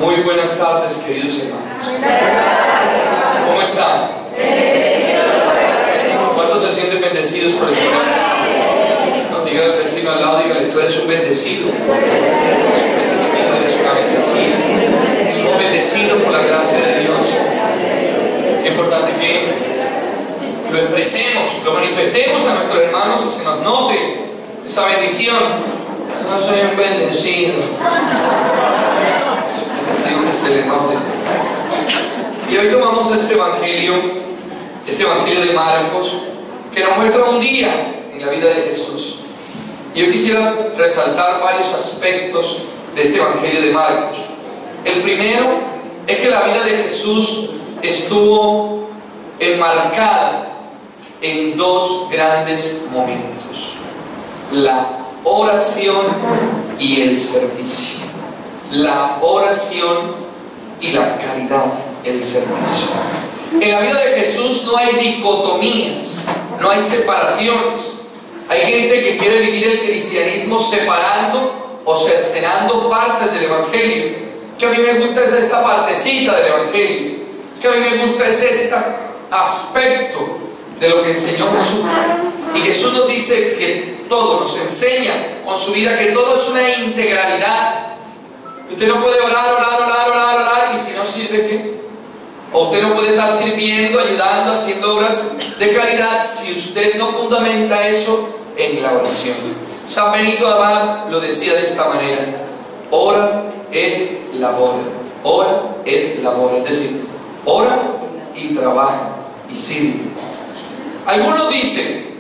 Muy buenas tardes, queridos hermanos. ¿Cómo están? ¿Cuántos se sienten bendecidos por el Señor? No, dígale al vecino al lado, dígale, tú eres un bendecido. Eres una bendecida. Un bendecido por la gracia de Dios. Qué importante que lo expresemos, lo manifestemos a nuestros hermanos y se nos note esa bendición. No soy un bendecido. Que se le note. Y hoy tomamos este evangelio de Marcos, que nos muestra un día en la vida de Jesús. Y yo quisiera resaltar varios aspectos de este evangelio de Marcos. El primero es que la vida de Jesús estuvo enmarcada en dos grandes momentos: la oración y el servicio. La oración y la caridad, el servicio. En la vida de Jesús no hay dicotomías, no hay separaciones. Hay gente que quiere vivir el cristianismo separando o cercenando partes del evangelio. Que a mí me gusta es esta partecita del evangelio, que a mí me gusta es este aspecto de lo que enseñó Jesús. Y Jesús nos dice que todo, nos enseña con su vida que todo es una integralidad. Usted no puede orar y si no sirve, ¿qué? O usted no puede estar sirviendo, ayudando, haciendo obras de caridad si usted no fundamenta eso en la oración. San Benito Abad lo decía de esta manera: ora et labora, ora et labora, es decir, ora y trabaja y sirve. Algunos dicen: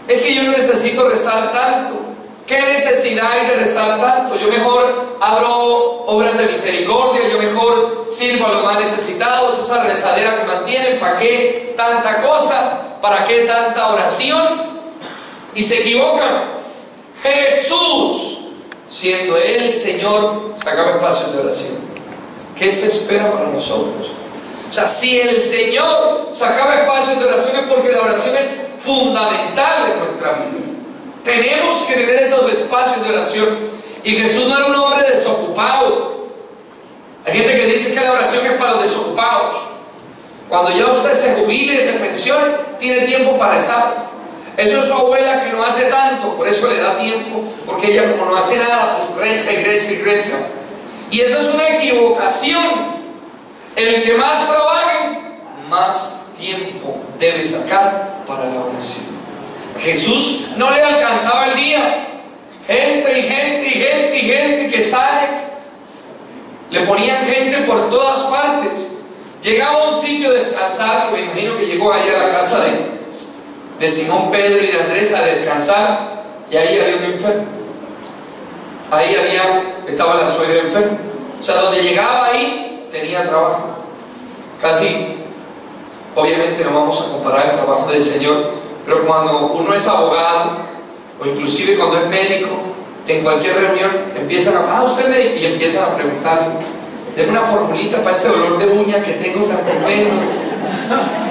es que yo no necesito rezar tanto. ¿Qué necesidad hay de rezar tanto? Yo mejor abro obras de misericordia, yo mejor sirvo a los más necesitados, esa rezadera que mantienen. ¿Para qué tanta cosa? ¿Para qué tanta oración? Y se equivocan. Jesús, siendo Él Señor, sacaba espacios de oración. ¿Qué se espera para nosotros? O sea, si el Señor sacaba espacios de oración es porque la oración es fundamental en nuestra vida. Tenemos que tener esos espacios de oración. Y Jesús no era un hombre desocupado. Hay gente que dice que la oración es para los desocupados. Cuando ya usted se jubile, se pensione, tiene tiempo para rezar. Eso es su abuela, que no hace tanto, por eso le da tiempo, porque ella, como no hace nada, pues reza y reza y reza. Y eso es una equivocación. El que más trabaje, más tiempo debe sacar para la oración. Jesús no le alcanzaba el día. Gente que sale. Le ponían gente por todas partes. Llegaba a un sitio a descansar, que me imagino que llegó ahí a la casa de Simón Pedro y de Andrés a descansar, y ahí había un enfermo. Estaba la suegra enferma. O sea, donde llegaba ahí tenía trabajo. Casi, obviamente no vamos a comparar el trabajo del Señor, pero cuando uno es abogado, o inclusive cuando es médico, en cualquier reunión empiezan usted es médico, y empiezan a preguntarle: denme una formulita para este dolor de uña que tengo tan tremendo.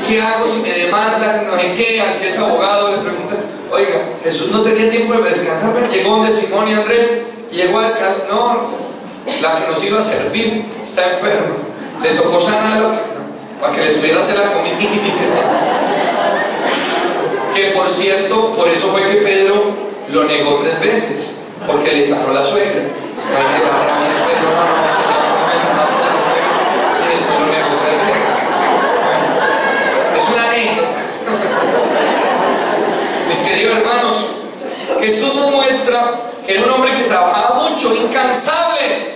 ¿Qué hago si me demandan? No sé qué. Al que es abogado le preguntan: oiga, Jesús no tenía tiempo de descansar, pero llegó donde Simón y Andrés y llegó a descansar. No, la que nos iba a servir está enferma, le tocó sanarlo para que les pudiera hacer la comida. Que por cierto, por eso fue que Pedro lo negó 3 veces, porque le sanó la suegra. Es una anécdota. Mis queridos hermanos, Jesús nos muestra que era un hombre que trabajaba mucho, incansable.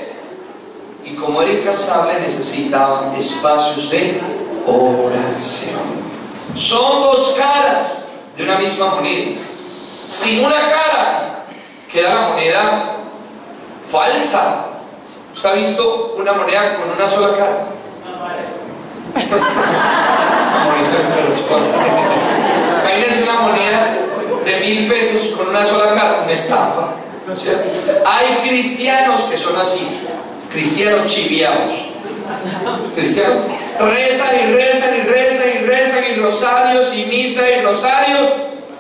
Y como era incansable, necesitaba espacios de oración. Son dos caras de una misma moneda. Sin una cara queda la moneda falsa. ¿Usted ha visto una moneda con una sola cara? Imagínense una moneda de 1000 pesos con una sola cara, una estafa, ¿cierto? Hay cristianos que son así, cristianos chiviados. Cristianos rezan y rosarios y misa y rosarios,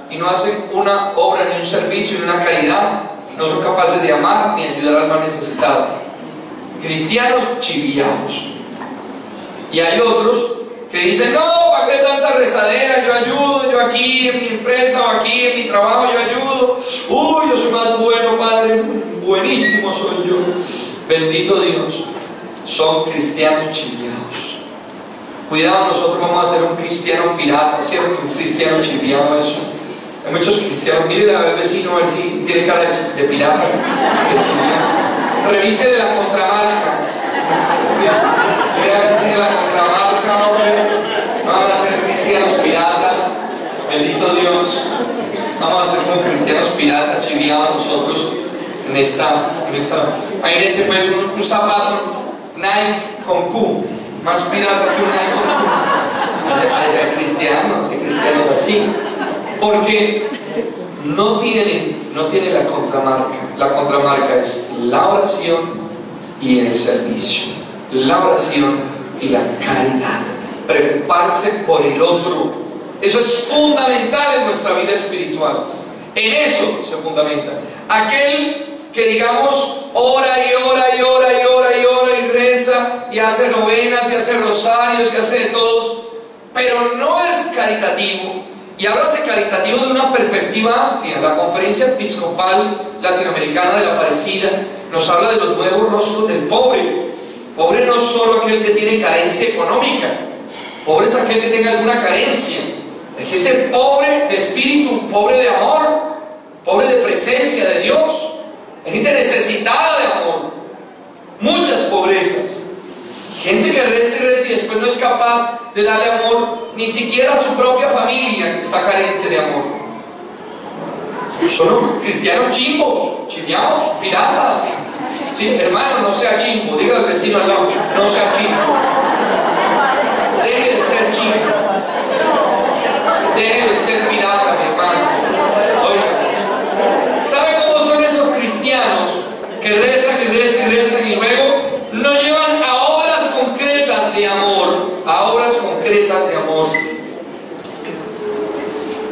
y no hacen una obra ni un servicio ni una caridad. No son capaces de amar ni ayudar al más necesitado. cristianos chiviados. Y hay otros que dicen, no, ¿para qué tanta rezadera? Yo ayudo, yo aquí en mi empresa o aquí en mi trabajo yo ayudo. Uy, yo soy más bueno, Padre, buenísimo soy yo. Bendito Dios. Son cristianos chiviados. Cuidado, nosotros vamos a ser un cristiano pirata, ¿cierto? Un cristiano chiviado, eso. Hay muchos cristianos, mire al vecino a ver si tiene cara de pirata, de chiviado. Revise de la contramarca. Mira a ver si tiene la contramarca, no van a ser cristianos piratas. Bendito Dios. Vamos a ser como cristianos piratas, chiviados nosotros en esta. Imagínense pues un zapato Nike con Q, más pirata que un Nike con Q. Hay cristianos así, porque no tienen la contramarca. La contramarca es la oración y el servicio, la oración y la caridad, preocuparse por el otro. Eso es fundamental en nuestra vida espiritual. En eso se fundamenta. Aquel que, digamos, ora y ora y ora y ora y ora y reza y hace novenas y hace rosarios y hace de todos, pero no es caritativo. Y háblase caritativo de una perspectiva amplia. La Conferencia Episcopal Latinoamericana de la Aparecida nos habla de los nuevos rostros del pobre. Pobre no es solo aquel que tiene carencia económica, pobre es aquel que tenga alguna carencia. Hay gente pobre de espíritu, pobre de amor, pobre de presencia de Dios. Hay gente necesitada de amor, muchas pobrezas. Gente que reza y reza y después no es capaz de darle amor ni siquiera a su propia familia, que está carente de amor. Son cristianos chimbos, chiviados, piratas. Sí, hermano, no sea chimbo. Diga al vecino al lado, no sea chimbo. Deje de ser chimbo. Deje de ser pirata, mi hermano. Oiga, ¿sabe cómo son esos cristianos que rezan y rezan y rezan y luego lo llevan a obras concretas de amor? A obras concretas de amor.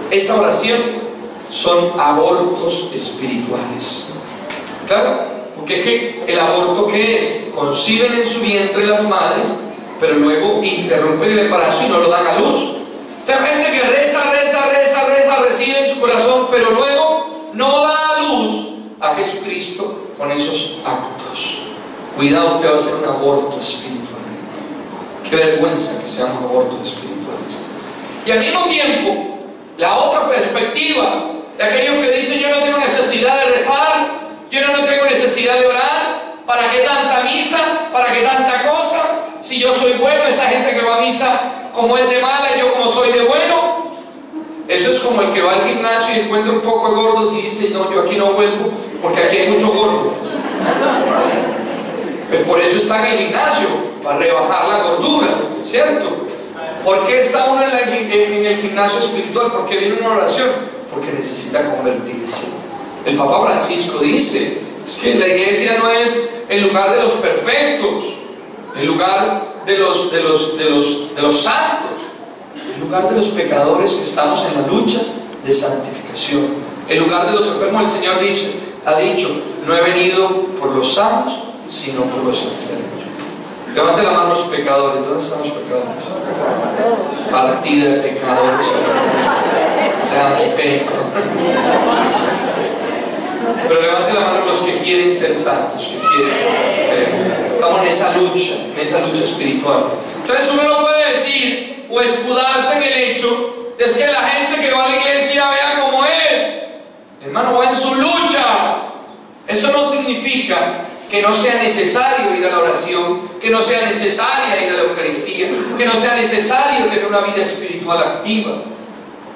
Esta oración son abortos espirituales. Claro. Porque es que el aborto, ¿qué es? Conciben en su vientre las madres, pero luego interrumpen el embarazo y no lo dan a luz. Entonces, gente que reza, recibe en su corazón, pero luego no da a luz a Jesucristo con esos actos. Cuidado, usted va a hacer un aborto espiritual. Qué vergüenza que seamos abortos espirituales. Y al mismo tiempo, la otra perspectiva de aquellos que dicen: yo no tengo necesidad de rezar, yo no tengo necesidad de orar, ¿para qué tanta misa? ¿Para qué tanta cosa? Si yo soy bueno, esa gente que va a misa como es de mala, yo como soy de bueno. Eso es como el que va al gimnasio y encuentra un poco de gordos y dice: no, yo aquí no vuelvo porque aquí hay mucho gordo. Pues por eso está en el gimnasio, para rebajar la gordura, ¿cierto? ¿Por qué está uno en el gimnasio espiritual? ¿Por qué viene una oración? Porque necesita convertirse. El Papa Francisco dice que la iglesia no es el lugar de los perfectos, el lugar de los santos, el lugar de los pecadores que estamos en la lucha de santificación, el lugar de los enfermos. El Señor ha dicho: no he venido por los sanos, sino por los enfermos. Levante la mano los pecadores. ¿Dónde están los pecadores? Partida de pecadores. Pero levante la mano los que quieren ser santos, Estamos en esa lucha espiritual. Entonces uno no puede decir o escudarse en el hecho de que la gente que va a la iglesia vea cómo es. Hermano, va en su lucha. Eso no significa que no sea necesario ir a la oración, que no sea necesaria ir a la Eucaristía, que no sea necesario tener una vida espiritual activa.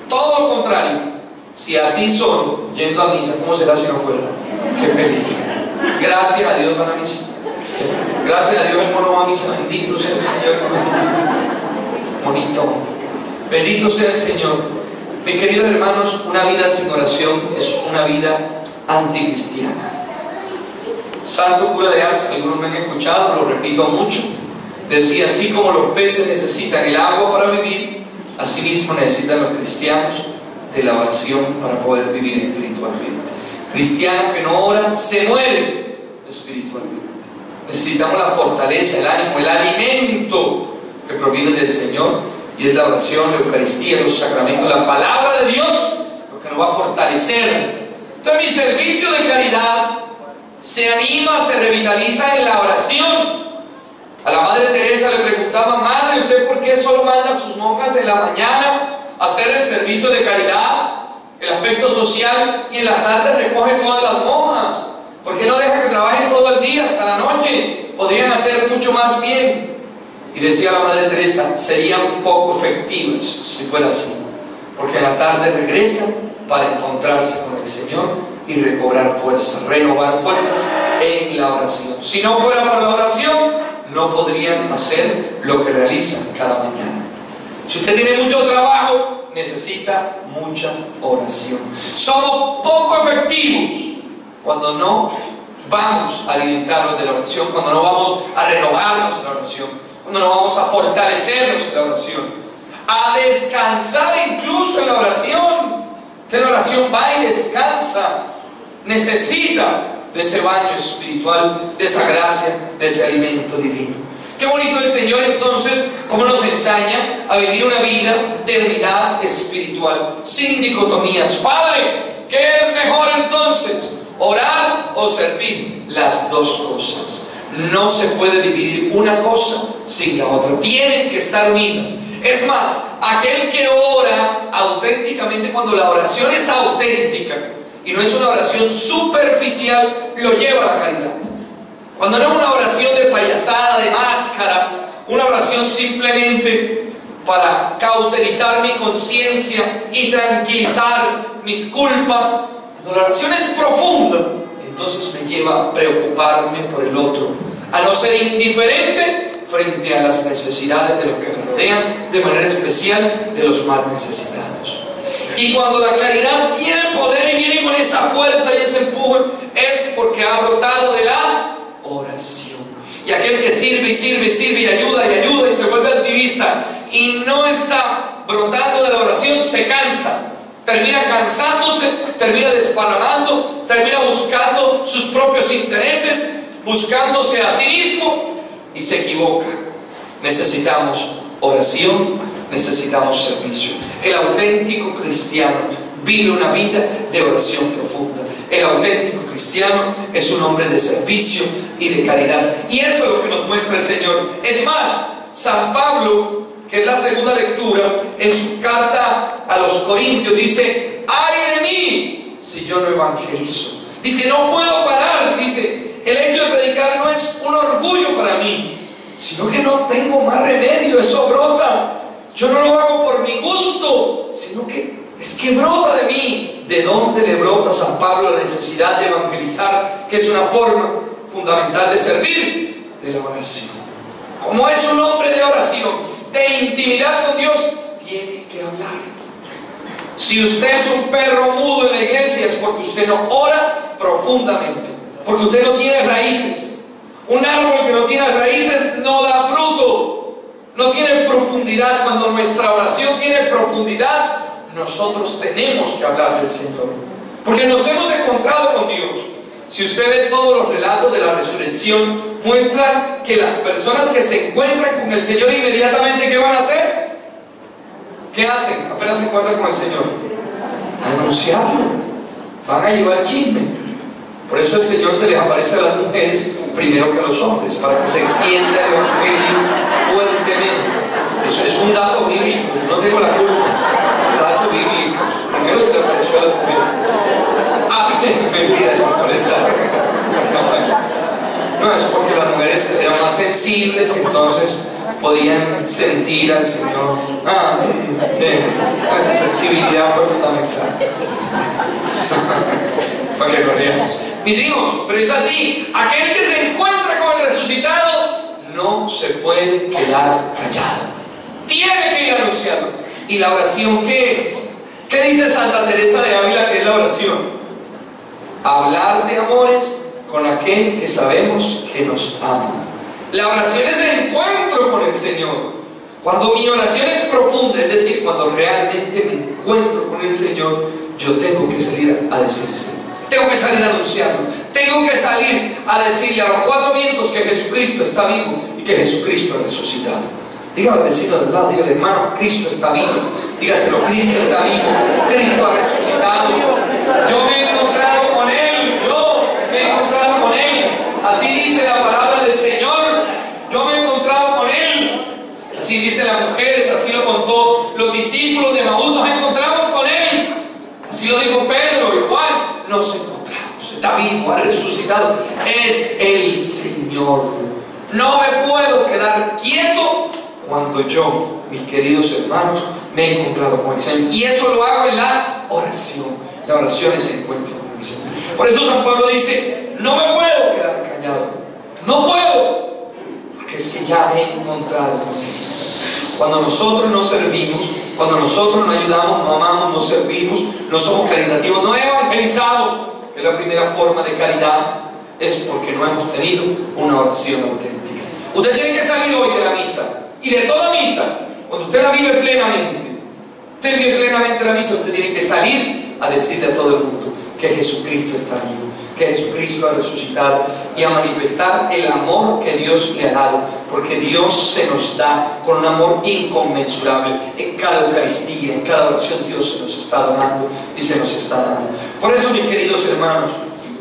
Todo lo contrario. Si así son, yendo a misa, ¿cómo será si no fuera? ¡Qué peligro! Gracias a Dios van a misa. Gracias a Dios el mono va a misa. Bendito sea el Señor. Bonito. Bendito sea el Señor. Mis queridos hermanos, una vida sin oración es una vida anticristiana. Santo cura de Ars, algunos me han escuchado, lo repito mucho, decía: así como los peces necesitan el agua para vivir, asimismo necesitan los cristianos de la oración para poder vivir espiritualmente. Cristiano que no ora se muere espiritualmente. necesitamos la fortaleza, el ánimo, el alimento que proviene del Señor, y es la oración, la Eucaristía, los sacramentos, la palabra de Dios, lo que nos va a fortalecer. Entonces mi servicio de caridad se anima, se revitaliza en la oración. A la Madre Teresa le preguntaba: Madre, ¿usted por qué solo manda a sus monjas en la mañana a hacer el servicio de caridad, el aspecto social, y en la tarde recoge todas las monjas? ¿Por qué no deja que trabajen todo el día hasta la noche? Podrían hacer mucho más bien. Y decía la Madre Teresa: serían poco efectivas si fuera así, porque en la tarde regresan para encontrarse con el Señor y recobrar fuerzas, renovar fuerzas en la oración. Si no fuera por la oración, no podrían hacer lo que realizan cada mañana. Si usted tiene mucho trabajo, necesita mucha oración. Somos poco efectivos cuando no vamos a alimentarnos de la oración, cuando no vamos a renovarnos en la oración, cuando no vamos a fortalecernos en la oración, a descansar incluso en la oración. Usted en la oración va y descansa, necesita de ese baño espiritual, de esa gracia, de ese alimento divino. Qué bonito el Señor entonces, cómo nos enseña a vivir una vida de unidad espiritual, sin dicotomías. Padre, ¿qué es mejor entonces? ¿Orar o servir? Las dos cosas. No se puede dividir una cosa sin la otra, tienen que estar unidas. Es más, aquel que ora auténticamente, cuando la oración es auténtica y no es una oración superficial, lo lleva a la caridad. Cuando no es una oración de payasada, de máscara, una oración simplemente para cauterizar mi conciencia y tranquilizar mis culpas, cuando la oración es profunda, entonces me lleva a preocuparme por el otro, a no ser indiferente frente a las necesidades de los que me rodean, de manera especial de los más necesitados. Y cuando la caridad tiene poder y viene con esa fuerza y ese empuje, es porque ha brotado de la oración. Y aquel que sirve y sirve y sirve y ayuda y se vuelve activista y no está brotando de la oración, se cansa, termina cansándose, termina desparramando, termina buscando sus propios intereses, buscándose a sí mismo y se equivoca. Necesitamos oración, necesitamos servicio. El auténtico cristiano vive una vida de oración profunda. El auténtico cristiano es un hombre de servicio y de caridad. Y eso es lo que nos muestra el Señor. Es más, San Pablo, que es la segunda lectura, en su carta a los Corintios dice: ¡ay de mí si yo no evangelizo! Dice: no puedo parar. Dice: el hecho de predicar no es un orgullo para mí, sino que no tengo más remedio, eso brota. Yo no lo hago por mi gusto, sino que es que brota de mí. ¿De dónde le brota a San Pablo la necesidad de evangelizar, que es una forma fundamental de servir? De la oración. Como es un hombre de oración, de intimidad con Dios, tiene que hablar. Si usted es un perro mudo en la iglesia, es porque usted no ora profundamente, porque usted no tiene raíces. Un árbol que no tiene raíces no da fruto, no tiene profundidad. Cuando nuestra oración tiene profundidad, nosotros tenemos que hablar del Señor, porque nos hemos encontrado con Dios. Si usted ve todos los relatos de la resurrección, muestran que las personas que se encuentran con el Señor inmediatamente, ¿qué van a hacer? ¿Qué hacen? Apenas se encuentran con el Señor, anunciarlo, van a llevar chisme. Por eso el Señor se les aparece a las mujeres primero que a los hombres, para que se extienda el evangelio fuertemente. Eso es un dato bíblico, no tengo la culpa. Dato bíblico. Primero se le apareció a las mujeres. Mentira, es por esta. No, es porque las mujeres eran más sensibles, entonces podían sentir al Señor. La sensibilidad fue fundamental. Para que corríamos. Mis hijos, pero es así. Aquel que se encuentra con el resucitado no se puede quedar callado. Tiene que ir a anunciarlo. ¿Y la oración qué es? ¿Qué dice Santa Teresa de Ávila que es la oración? Hablar de amores con aquel que sabemos que nos ama. La oración es el encuentro con el Señor. Cuando mi oración es profunda, es decir, cuando realmente me encuentro con el Señor, yo tengo que salir a decírselo. Tengo que salir a anunciarlo. Tengo que salir a decirle a los cuatro vientos que Jesucristo está vivo y que Jesucristo ha resucitado. Dígale al vecino del lado, dígale, hermano, Cristo está vivo. Dígaselo, Cristo está vivo, Cristo ha resucitado. Yo me he encontrado con Él, yo me he encontrado con Él. Así dice la palabra del Señor, yo me he encontrado con Él. Así dicen las mujeres, así lo contó los discípulos de Emaús, nos encontramos con Él. Así lo dijo Pedro y Juan, nos encontramos, está vivo, ha resucitado, es el Señor. No me puedo quedar quieto cuando yo, mis queridos hermanos, me he encontrado con el Señor. Y eso lo hago en la oración. La oración es encuentro con el Señor. Por eso San Pablo dice, no me puedo quedar callado, no puedo, porque es que ya me he encontrado con Él. Cuando nosotros no servimos, cuando nosotros no ayudamos, no amamos, no servimos, no somos caritativos, no evangelizamos, que es la primera forma de caridad, es porque no hemos tenido una oración auténtica. Usted tiene que salir hoy de la misa, y de toda misa, cuando usted la vive plenamente, usted vive plenamente la misa, usted tiene que salir a decirle a todo el mundo que Jesucristo está vivo, que Jesucristo ha resucitado, y a manifestar el amor que Dios le ha dado, porque Dios se nos da con un amor inconmensurable. En cada Eucaristía, en cada oración, Dios se nos está dando y se nos está dando. Por eso, mis queridos hermanos,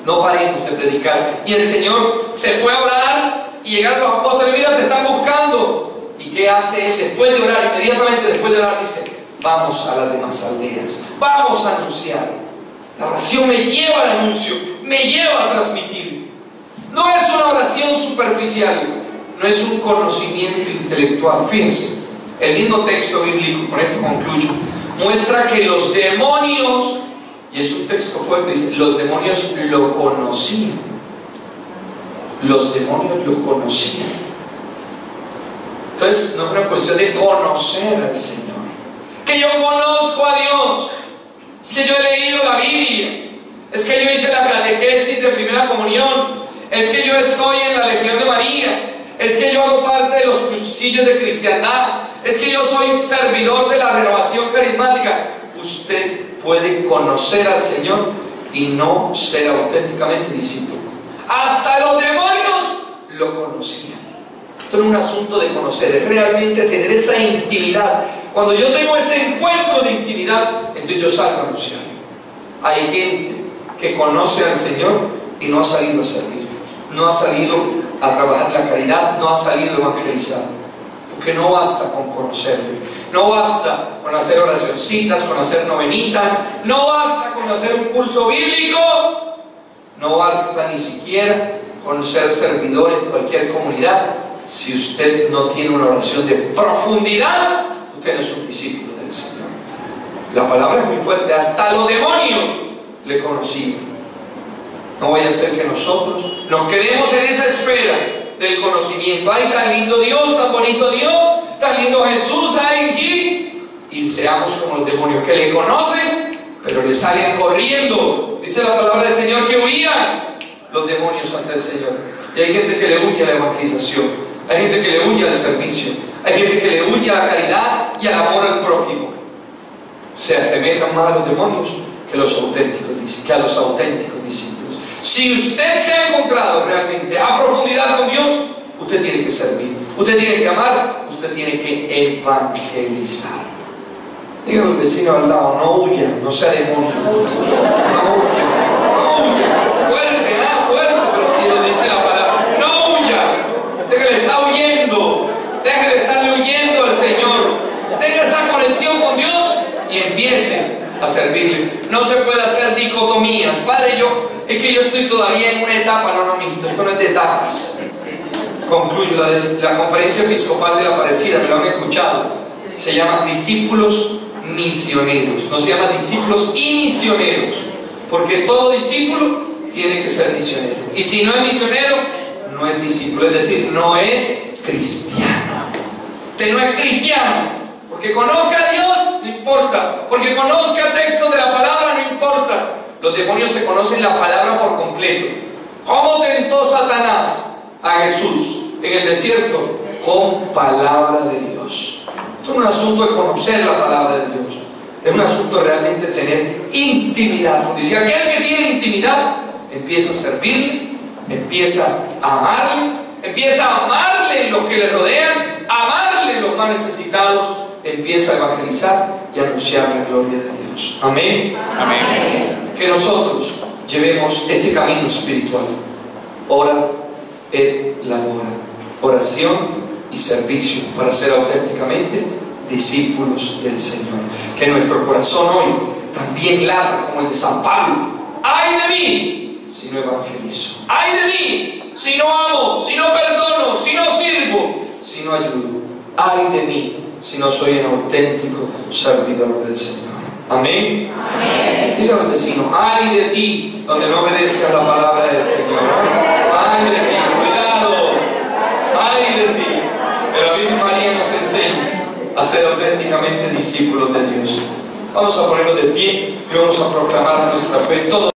no paremos de predicar. Y el Señor se fue a orar y llegaron los apóstoles, mira, te están buscando. ¿Y qué hace Él después de orar? Inmediatamente después de orar dice, vamos a las demás aldeas, vamos a anunciar. La oración me lleva al anuncio, me lleva a transmitir. No es una oración superficial, no es un conocimiento intelectual. Fíjense, el mismo texto bíblico, con esto concluyo, muestra que los demonios, y es un texto fuerte, dice, los demonios lo conocían. Los demonios lo conocían. Entonces, no es una cuestión de conocer al Señor. Que yo conozco a Dios. Es que yo he leído la Biblia. Es que yo hice la catequesis de primera comunión. Es que yo estoy en la Legión de María. Es que yo hago parte de los cursillos de cristiandad. Es que yo soy servidor de la renovación carismática. Usted puede conocer al Señor y no ser auténticamente discípulo. Hasta los demonios lo conocían. Esto no es un asunto de conocer, es realmente tener esa intimidad. Cuando yo tengo ese encuentro de intimidad, entonces yo salgo a anunciar. Hay gente que conoce al Señor y no ha salido a servir, no ha salido a trabajar en la caridad, no ha salido a evangelizar, porque no basta con conocerle, no basta con hacer oracioncitas, con hacer novenitas, no basta con hacer un curso bíblico, no basta ni siquiera con ser servidor en cualquier comunidad. Si usted no tiene una oración de profundidad, usted no es un discípulo del Señor. La palabra es muy fuerte, hasta los demonios le conocían. No vaya a ser que nosotros nos quedemos en esa esfera del conocimiento. Ay, tan lindo Dios, tan bonito Dios, tan lindo Jesús, ay, y seamos como los demonios que le conocen, pero le salen corriendo. Dice la palabra del Señor que huían los demonios ante el Señor. Y hay gente que le huye a la evangelización, hay gente que le huye al servicio, hay gente que le huye a la caridad y al amor al prójimo. Se asemejan más a los demonios que a los auténticos discípulos. Si usted se ha encontrado realmente a profundidad con Dios, usted tiene que servir, usted tiene que amar, usted tiene que evangelizar. Dígale al vecino al lado, no huya, no sea demonio, no huya. Fuerte, pero si lo dice la palabra, no huya. Usted que le está huyendo, deje de estarle huyendo al Señor. Tenga esa conexión con Dios y empiece a servirle. No se puede hacer dicotomías. Padre, es que yo estoy todavía en una etapa. No, mijito, esto no es de etapas. Concluyo, la conferencia episcopal de la Aparecida, me lo han escuchado, se llama discípulos misioneros, no se llama discípulos y misioneros, porque todo discípulo tiene que ser misionero, y si no es misionero, no es discípulo, es decir, no es cristiano. Usted no es cristiano, porque conozca a Dios, no importa, porque conozca textos de la palabra, no importa. Los demonios se conocen la palabra por completo. ¿Cómo tentó Satanás a Jesús en el desierto? Con palabra de Dios. Esto no es un asunto de conocer la palabra de Dios, es un asunto de realmente tener intimidad. Y aquel que tiene intimidad empieza a servirle, empieza a amarle, empieza a amarle los que le rodean, amarle los más necesitados, empieza a evangelizar y a anunciar la gloria de Dios. Amén. Amén. Que nosotros llevemos este camino espiritual. Ora et labora. Oración y servicio para ser auténticamente discípulos del Señor. Que nuestro corazón hoy también ladre como el de San Pablo. ¡Ay de mí si no evangelizo! ¡Ay de mí si no amo, si no perdono, si no sirvo, si no ayudo! ¡Ay de mí si no soy un auténtico servidor del Señor! Amén. Amén. Dígame al vecino: ¡ay de ti donde no obedezcas la palabra del Señor! ¡Ay de ti! ¡Cuidado! ¡Ay de ti! Pero la Virgen María nos enseña a ser auténticamente discípulos de Dios. Vamos a ponernos de pie y vamos a proclamar nuestra fe. Todos